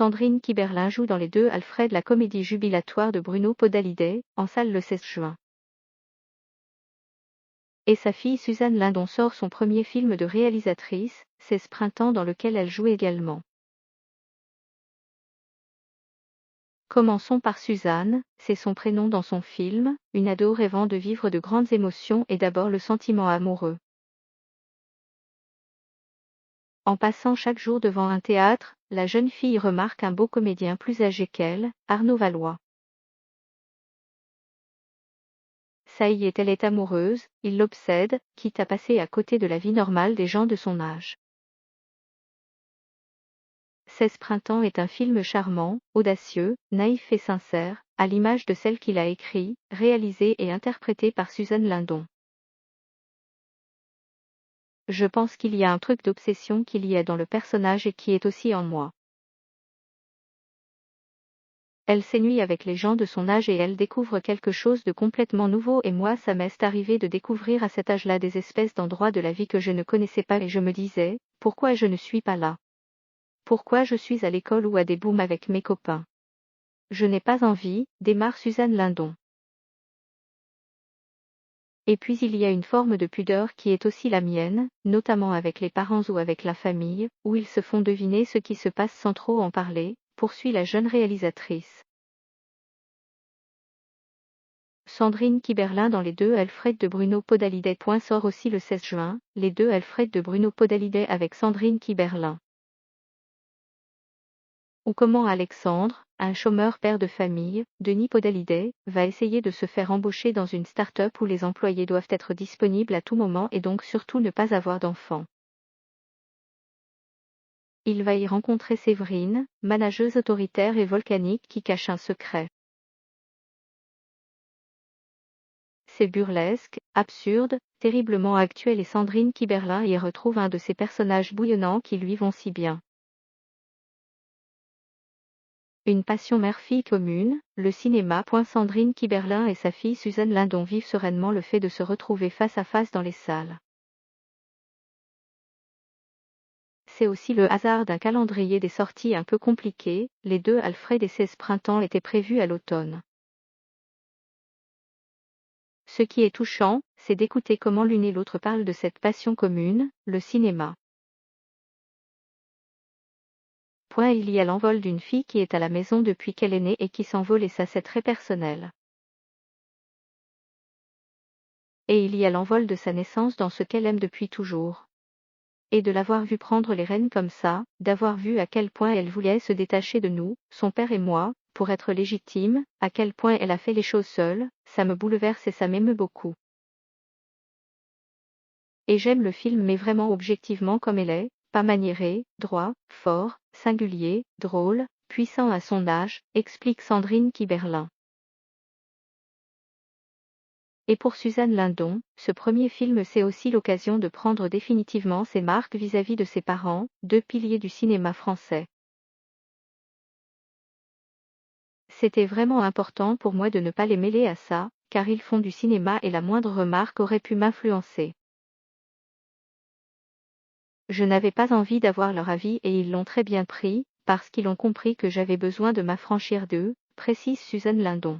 Sandrine Kiberlin joue dans Les Deux Alfred, la comédie jubilatoire de Bruno Podalides, en salle le 16 juin. Et sa fille Suzanne Lindon sort son premier film de réalisatrice, 16 printemps, dans lequel elle joue également. Commençons par Suzanne, c'est son prénom dans son film, une ado rêvant de vivre de grandes émotions et d'abord le sentiment amoureux. En passant chaque jour devant un théâtre, la jeune fille remarque un beau comédien plus âgé qu'elle, Arnaud Valois. Ça y est, elle est amoureuse, il l'obsède, quitte à passer à côté de la vie normale des gens de son âge. 16 printemps est un film charmant, audacieux, naïf et sincère, à l'image de celle qu'il a écrit, réalisé et interprété par Suzanne Lindon. Je pense qu'il y a un truc d'obsession qu'il y a dans le personnage et qui est aussi en moi. Elle s'ennuie avec les gens de son âge et elle découvre quelque chose de complètement nouveau, et moi ça m'est arrivé de découvrir à cet âge-là des espèces d'endroits de la vie que je ne connaissais pas et je me disais, pourquoi je ne suis pas là? Pourquoi je suis à l'école ou à des booms avec mes copains? Je n'ai pas envie, démarre Suzanne Lindon. Et puis il y a une forme de pudeur qui est aussi la mienne, notamment avec les parents ou avec la famille, où ils se font deviner ce qui se passe sans trop en parler, poursuit la jeune réalisatrice. Sandrine Kiberlin dans Les Deux Alfred de Bruno Podalides. Sort aussi le 16 juin, Les Deux Alfred de Bruno Podalides avec Sandrine Kiberlin. Ou comment Alexandre, un chômeur père de famille, Denis Podalides, va essayer de se faire embaucher dans une start-up où les employés doivent être disponibles à tout moment et donc surtout ne pas avoir d'enfants. Il va y rencontrer Séverine, manageuse autoritaire et volcanique qui cache un secret. C'est burlesque, absurde, terriblement actuel et Sandrine Kiberlin y retrouve un de ces personnages bouillonnants qui lui vont si bien. Une passion mère-fille commune, le cinéma. Sandrine Kiberlin et sa fille Suzanne Lindon vivent sereinement le fait de se retrouver face à face dans les salles. C'est aussi le hasard d'un calendrier des sorties un peu compliqué, Les Deux Alfred et 16 printemps étaient prévus à l'automne. Ce qui est touchant, c'est d'écouter comment l'une et l'autre parlent de cette passion commune, le cinéma. Il y a l'envol d'une fille qui est à la maison depuis qu'elle est née et qui s'envole et ça c'est très personnel. Et il y a l'envol de sa naissance dans ce qu'elle aime depuis toujours. Et de l'avoir vue prendre les rênes comme ça, d'avoir vu à quel point elle voulait se détacher de nous, son père et moi, pour être légitime, à quel point elle a fait les choses seule, ça me bouleverse et ça m'émeut beaucoup. Et j'aime le film mais vraiment objectivement comme elle est, pas maniéré, droit, fort, singulier, drôle, puissant à son âge, explique Sandrine Kiberlin. Et pour Suzanne Lindon, ce premier film c'est aussi l'occasion de prendre définitivement ses marques vis-à-vis de ses parents, deux piliers du cinéma français. C'était vraiment important pour moi de ne pas les mêler à ça, car ils font du cinéma et la moindre remarque aurait pu m'influencer. Je n'avais pas envie d'avoir leur avis et ils l'ont très bien pris, parce qu'ils ont compris que j'avais besoin de m'affranchir d'eux, précise Suzanne Lindon.